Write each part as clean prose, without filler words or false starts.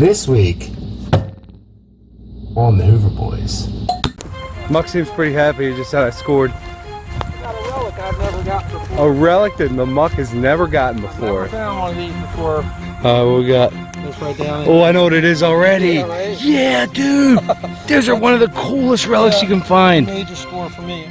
This week on the Hoover Boys. Muck seems pretty happy. He just said I scored. Got a relic I've never gotten before. A relic that the Muck has never gotten before. Never found one of these before. What we got? It's right down there. Oh, I know what it is already. Yeah, right? Yeah, dude. Those are one of the coolest relics you can find. Major score for me.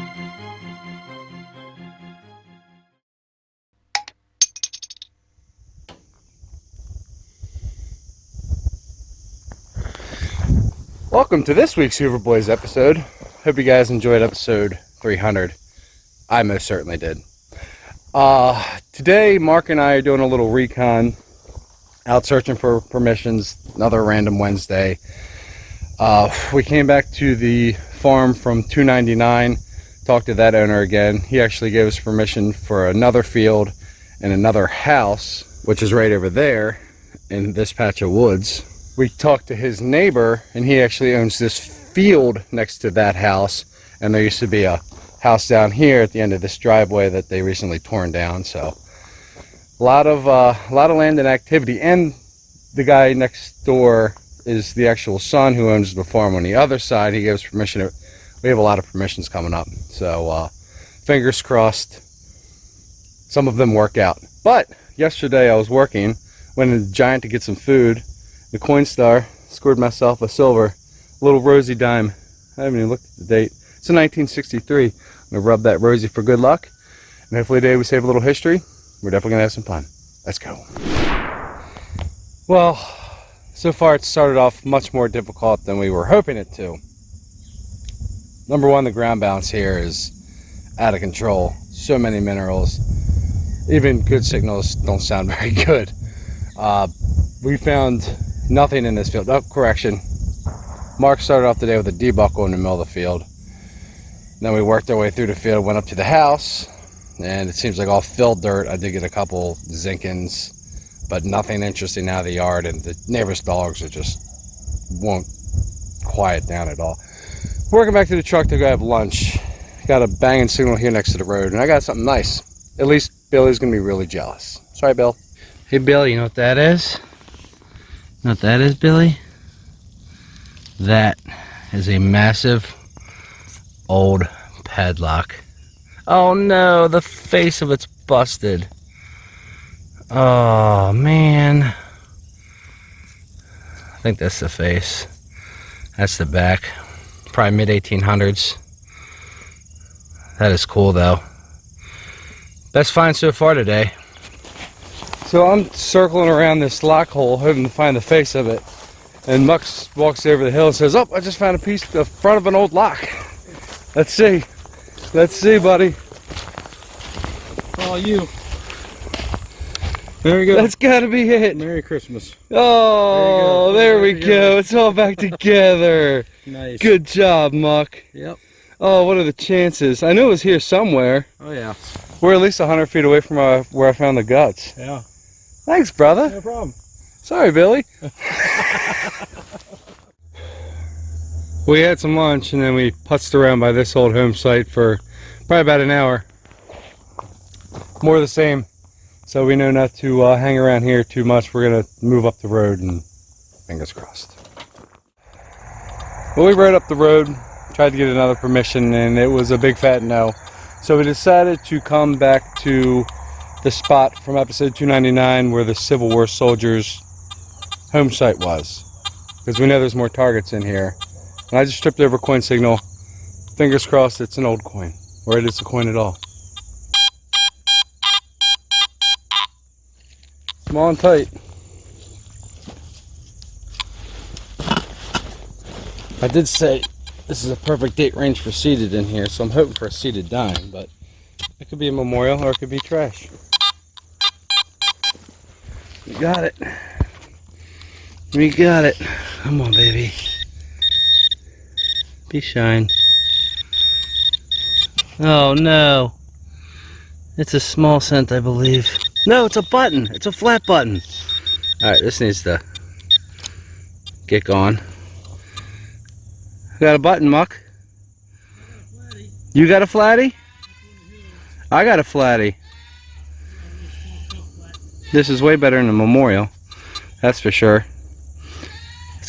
Welcome to this week's Hoover Boys episode. Hope you guys enjoyed episode 300. I most certainly did. Today, Mark and I are doing a little recon, out searching for permissions, another random Wednesday. We came back to the farm from 299, talked to that owner again. He actually gave us permission for another field and another house, which is right over there in this patch of woods. We talked to his neighbor, and he actually owns this field next to that house, and there used to be a house down here at the end of this driveway that they recently torn down. So a lot of land and activity, and the guy next door is the actual son who owns the farm on the other side. He gives permission. We have a lot of permissions coming up, so fingers crossed some of them work out. But yesterday I was working, went in the Giant to get some food. The Coinstar, scored myself a silver, little rosy dime. I haven't even looked at the date. It's a 1963. I'm gonna rub that rosy for good luck, and hopefully today we save a little history. We're definitely gonna have some fun. Let's go. Well, so far it started off much more difficult than we were hoping it to. Number one, the ground bounce here is out of control. So many minerals. Even good signals don't sound very good. We found nothing in this field. Oh, correction. Mark started off the day with a debuckle in the middle of the field. Then we worked our way through the field, went up to the house, and it seems like all filled dirt. I did get a couple zinkins, but nothing interesting out of the yard, and the neighbor's dogs are just won't quiet down at all. Working back to the truck to go have lunch. Got a banging signal here next to the road, and I got something nice. At least Billy's gonna be really jealous. Sorry, Bill. Hey, Bill, you know what that is? You know what that is, Billy? That is a massive old padlock. Oh no, the face of it's busted. Oh man. I think that's the face. That's the back. Probably mid-1800s. That is cool though. Best find so far today. So I'm circling around this lock hole, hoping to find the face of it. And Mux walks over the hill and says, "Oh, I just found a piece of the front of an old lock. Let's see. Let's see, buddy." All you. There we go. That's gotta be it. Merry Christmas. Oh, there we go. It's all back together. Nice. Good job, Muck. Yep. Oh, what are the chances? I knew it was here somewhere. Oh yeah. We're at least 100 feet away from where I found the guts. Yeah. Thanks, brother. No problem. Sorry, Billy. We had some lunch, and then we putzed around by this old home site for probably about an hour. More of the same. So we know not to hang around here too much. We're going to move up the road, and fingers crossed. Well, we rode up the road, tried to get another permission, and it was a big fat no. So we decided to come back to the spot from episode 299 where the Civil War soldiers' home site was, because we know there's more targets in here. And I just tripped over a coin signal. Fingers crossed it's an old coin, or it is a coin at all. Small and tight. I did say this is a perfect date range for seeded in here, so I'm hoping for a seeded dime, but it could be a memorial or it could be trash. We got it. We got it. Come on, baby. Be shine. Oh no. It's a small cent, I believe. No, it's a button. It's a flat button. Alright, this needs to get going. Got a button, Muck. You got a flatty? I got a flatty. This is way better than a memorial, that's for sure.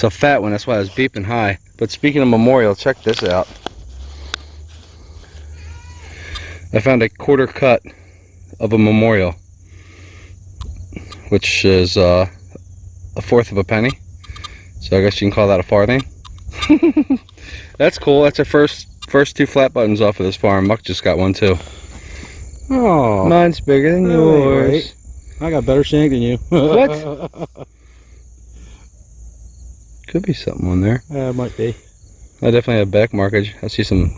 It's a fat one, that's why I was beeping high. But speaking of memorial, check this out. I found a quarter cut of a memorial, which is a fourth of a penny. So I guess you can call that a farthing. That's cool. That's our first two flat buttons off of this farm. Muck just got one too. Oh, mine's bigger than yours. Wait. I got better shank than you. What? Could be something on there. It might be. I definitely have back markage. I see some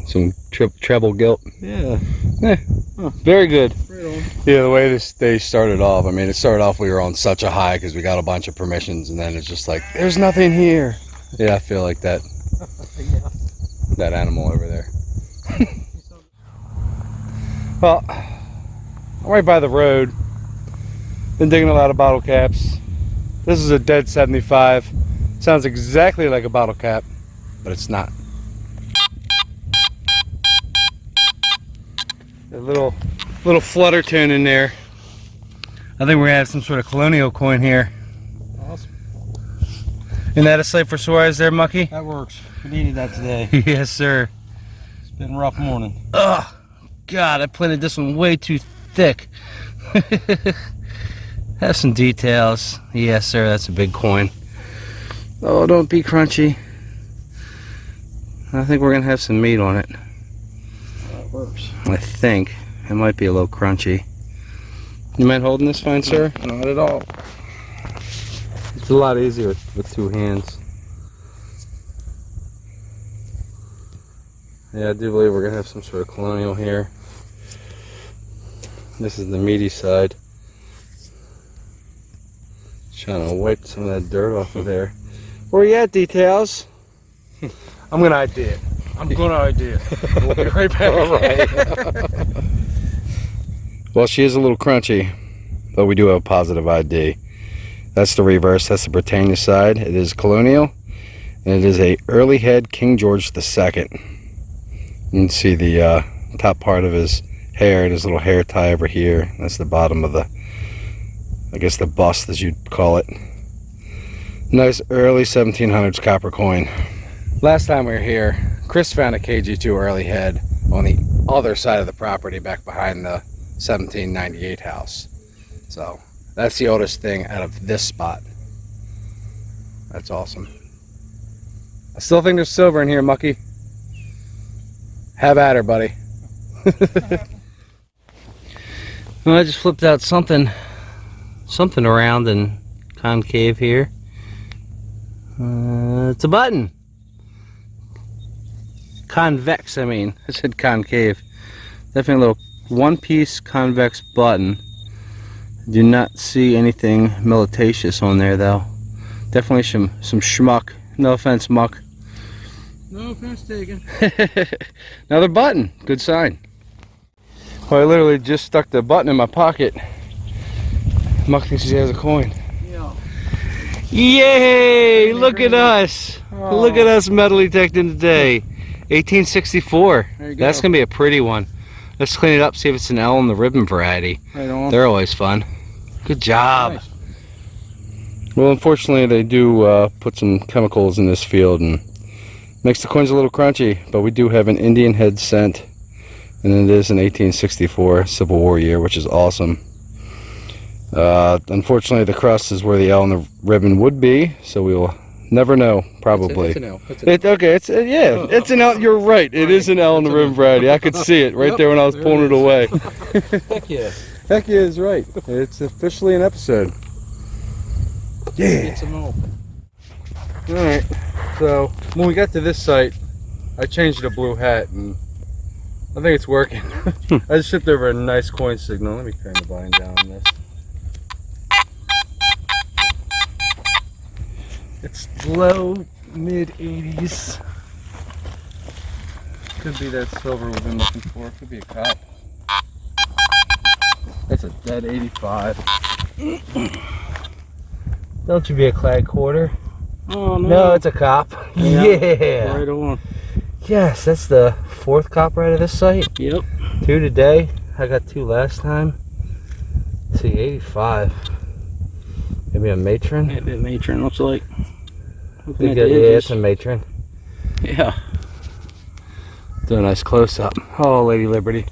treble gilt. Yeah. Yeah. Huh. Very good. Right on. Yeah, the way this day started off, I mean, it started off we were on such a high because we got a bunch of permissions, and then it's just like, there's nothing here. Yeah, I feel like that. Yeah. That animal over there. Well, I'm right by the road. Been digging a lot of bottle caps. This is a dead 75. Sounds exactly like a bottle cap, but it's not. A little flutter tone in there. I think we're gonna have some sort of colonial coin here. Awesome. Isn't that a sight for sore eyes there, Mucky? That works. We needed that today. Yes, sir. It's been a rough morning. Oh, God, I planted this one way too thick. Have some details. Yes, sir, that's a big coin. Oh, don't be crunchy. I think we're gonna have some meat on it. That works. I think it might be a little crunchy. You mind holding this, fine sir? Not at all. It's a lot easier with two hands. Yeah, I do believe we're gonna have some sort of colonial here. This is the meaty side. Trying to wipe some of that dirt off of there. Where you at, details? I'm gonna ID it. I'm gonna idea. We'll be right back. All right. Well, she is a little crunchy, but we do have a positive ID. That's the reverse. That's the Britannia side. It is colonial, and it is a early head King George II. You can see the top part of his hair and his little hair tie over here. That's the bottom of the, I guess, the bust, as you'd call it. Nice early 1700s copper coin. Last time we were here, Chris found a KG2 early head on the other side of the property back behind the 1798 house. So that's the oldest thing out of this spot. That's awesome. I still think there's silver in here, Mucky. Have at her, buddy. Well, I just flipped out something around and concave here. It's a button. Convex, I mean. I said concave. Definitely a little one-piece convex button. Do not see anything militaceous on there, though. Definitely some schmuck. No offense, Muck. No offense taken. Another button. Good sign. Well, I literally just stuck the button in my pocket. Muck thinks he has a coin. Yeah. Yay! Look at us. Oh. Look at us metal detecting today. 1864. There you go. That's gonna be a pretty one. Let's clean it up, see if it's an L in the ribbon variety. Right on. They're always fun. Good job. Nice. Well, unfortunately, they do put some chemicals in this field and makes the coins a little crunchy, but we do have an Indian head cent, and it is an 1864 Civil War year, which is awesome. Unfortunately, the crust is where the L in the ribbon would be, so we will never know, probably. It's an L. It's an L. Okay, it's an L. You're right. It is an L in the ribbon variety. I could see it right there when I was pulling it away. Heck yeah. Heck yeah, is right. It's officially an episode. Yeah. Get some more. Alright, so when we got to this site, I changed to blue hat and I think it's working. I just shipped over a nice coin signal. Let me turn the volume down on this. It's low, mid 80s. Could be that silver we've been looking for. Could be a cop. That's a dead 85. Don't you be a clad quarter. Oh no. No, it's a cop. Yeah. Right on. Yes, that's the fourth copper out of this site. Yep. 2 today. I got 2 last time. Let's see, 85. Maybe a matron. Maybe a matron looks like. Looking at the edges. Yeah, it's a matron. Yeah. Do a nice close up. Oh, Lady Liberty.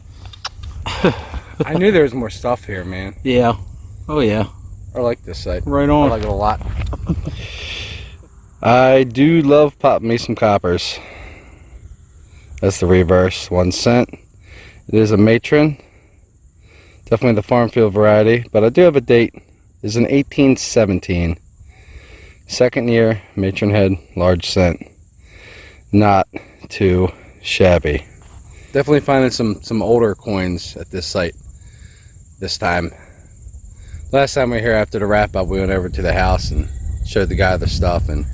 I knew there was more stuff here, man. Yeah. Oh yeah. I like this site. Right I on. like it a lot. I do love popping me some coppers. That's the reverse, 1 cent. It is a matron. Definitely the farm field variety, but I do have a date. It's in 1817. Second year, matron head, large cent. Not too shabby. Definitely finding some older coins at this site this time. Last time we were here after the wrap up, we went over to the house and showed the guy the stuff, and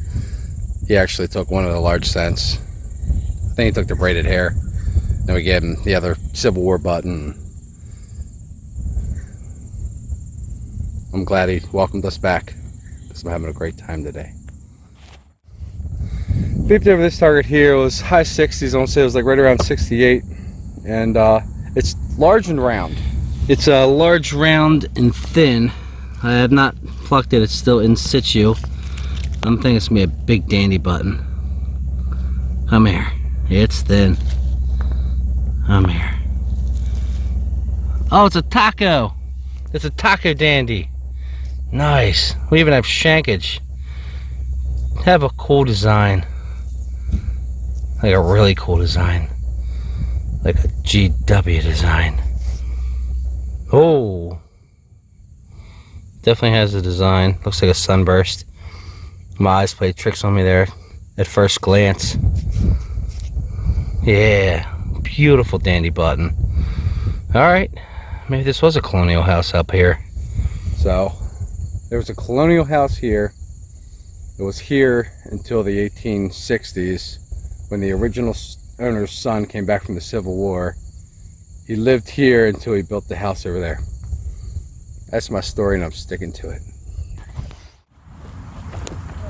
he actually took one of the large cents. I think he took the braided hair. Then we gave him the other Civil War button. I'm glad he welcomed us back because I'm having a great time today. Beeped over this target here. It was high 60s. I want to say it was like right around 68, and it's large and round. It's a large, round, and thin. I have not plucked it. It's still in situ. I'm thinking it's gonna be a big dandy button. Come here. It's thin. Come here. Oh, it's a taco. It's a taco dandy. Nice. We even have shankage. Have a cool design. Like a really cool design. Like a GW design. Oh. Definitely has a design. Looks like a sunburst. My eyes played tricks on me there at first glance. Yeah. Beautiful dandy button. Alright. Maybe this was a colonial house up here. So, there was a colonial house here. It was here until the 1860s when the original owner's son came back from the Civil War. He lived here until he built the house over there. That's my story, and I'm sticking to it.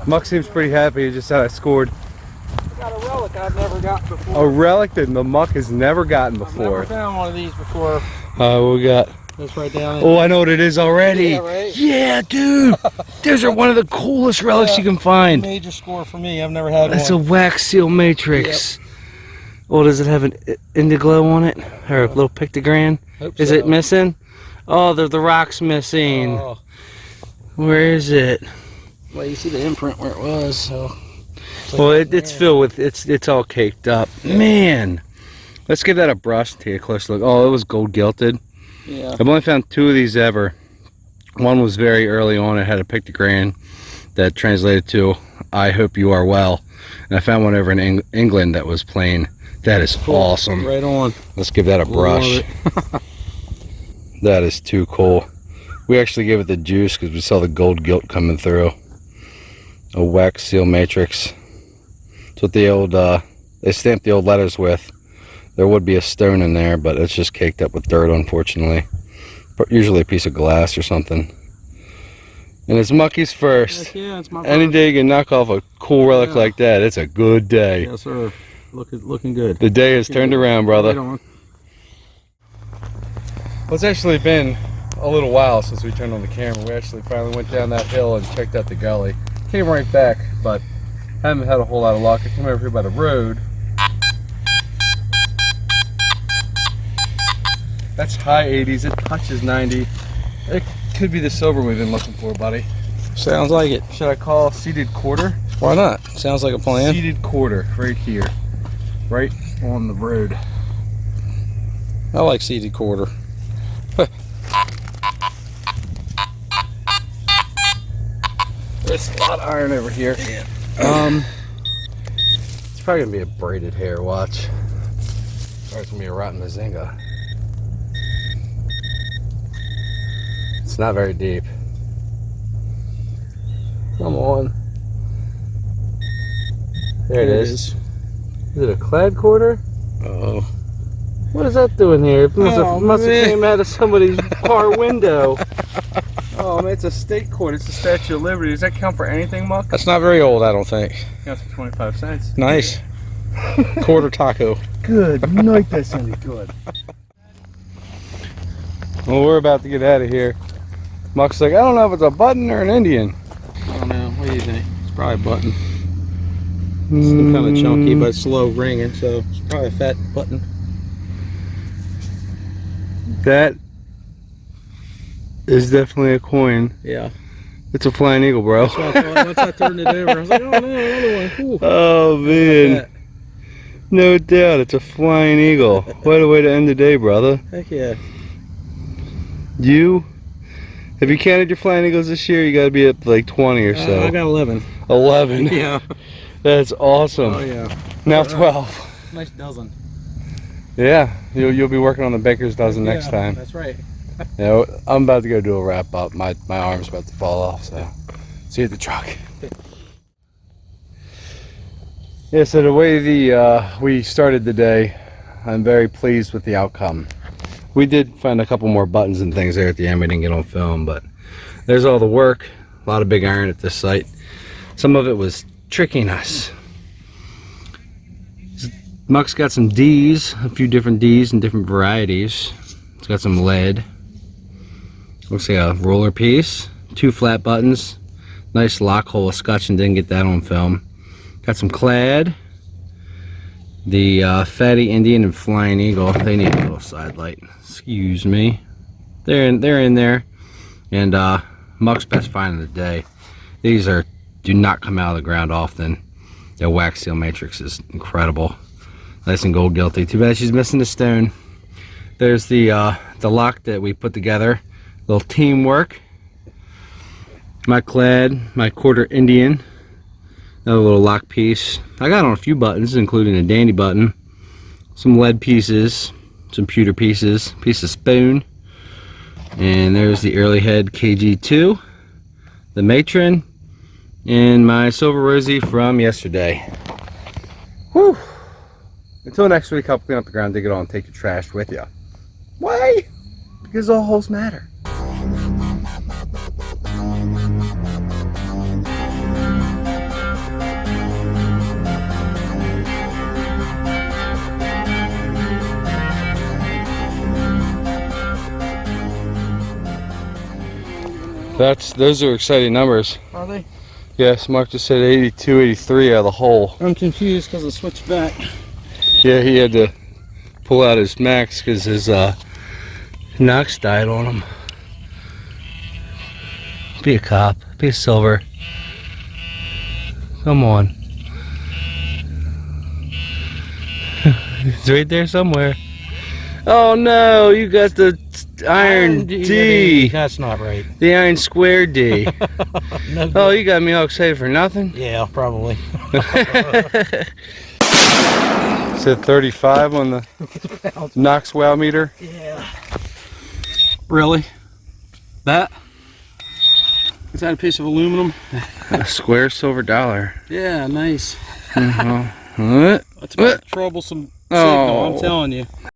Muck seems pretty happy. He just said I scored. I got a relic I've never got before. A relic that the Muck has never gotten I've before. never found one of these before. What we got? That's right down. Oh, I know what it is already. Yeah, right? Yeah, dude. Those are one of the coolest relics you can find. Major score for me. I've never had That's one. a wax seal matrix. Yep. Oh, does it have an indiglo on it? Or a little pictogram? Hope Is so. it missing? Oh, the rock's missing. Oh. Where is it? Well, you see the imprint where it was, so. Well, it's filled with, it's all caked up. Man. Let's give that a brush to take a closer look. Oh, it was gold gilded. Yeah. I've only found 2 of these ever. One was very early on. It had a pictogram that translated to "I hope you are well." And I found one over in England that was plain. That is awesome. Right on. Let's give that a brush. That is too cool. We actually gave it the juice because we saw the gold gilt coming through. A wax seal matrix. It's what the old they stamped the old letters with. There would be a stone in there, but it's just caked up with dirt, unfortunately. But usually a piece of glass or something. And it's Mucky's first. Heck yeah, it's my Any first. day you can knock off a cool relic Yeah. like that, it's a good day. Yes, sir. Looking good. The day has turned around, brother. Right on. Well, it's actually been a little while since we turned on the camera. We actually finally went down that hill and checked out the gully. Came right back, but haven't had a whole lot of luck. I came over here by the road. That's high 80s. It touches 90. It could be the silver we've been looking for, buddy. Sounds like it. Should I call seated quarter? Why not? Sounds like a plan. Seated quarter right here. Right on the road. I like seeded quarter. There's a lot of iron over here. Yeah. It's probably gonna be a braided hair, watch. Or it's gonna be a rotten Mazinga. It's not very deep. Come on. There it is. Is it a clad quarter? Oh. What is that doing here? It must Oh, have man. came out of somebody's car window. Oh man, it's a state court. It's the Statue of Liberty. Does that count for anything, Muck? That's not very old, I don't think. Counts for 25 cents. Nice. Quarter taco. Good night, that sounded good. Well, we're about to get out of here. Muck's like, I don't know if it's a button or an Indian. I don't know. What do you think? It's probably a button. Some kind of chunky but slow ringing, so it's probably a fat button. That is definitely a coin. Yeah. It's a flying eagle, bro. That's what I thought. Once I turned it over, I was like, oh no, another one. Cool. Oh man. No doubt, it's a flying eagle. What a way to end the day, brother. Heck yeah. Have you counted your flying eagles this year? You gotta be up to like 20 or so. I got 11. 11? Yeah. That's awesome. Oh yeah. Now 12. Nice dozen. Yeah, you'll be working on the baker's dozen next time. That's right. Yeah, I'm about to go do a wrap up. My arm's about to fall off, so see you at the truck. Yeah, so the way we started the day, I'm very pleased with the outcome. We did find a couple more buttons and things there at the end we didn't get on film, but there's all the work. A lot of big iron at this site. Some of it was tricking us. Muck's got some D's, a few different D's and different varieties. It's got some lead. Looks like a roller piece. 2 flat buttons. Nice lock hole scotch, and didn't get that on film. Got some clad. The Fatty Indian and Flying Eagle. They need a little side light. Excuse me. They're in there. And Muck's best find of the day. These do not come out of the ground often. Their wax seal matrix is incredible. Nice and gold guilty. Too bad she's missing the stone. There's the lock that we put together. Little teamwork. My clad, my quarter Indian. Another little lock piece. I got on a few buttons, including a dandy button. Some lead pieces. Some pewter pieces. Piece of spoon. And there's the early head KG2. The Matron. And my silver rosy from yesterday. Whew. Until next week, help clean up the ground, dig it all, and take your trash with you. Why? Because all holes matter. Those are exciting numbers. Are they? Yes, Mark just said 82, 83 out of the hole. I'm confused because I switched back. Yeah, he had to pull out his max because his Knox died on him. Be a cop. Be a silver. Come on. It's right there somewhere. Oh no, you got the iron D. That's not right. The iron square D. No Oh, you got me all excited for nothing? Yeah, probably. Said 35 on the Knox wow meter. Yeah. Really? That? Is that a piece of aluminum? A square silver dollar. Yeah, nice. What? That's about a troublesome signal, I'm telling you.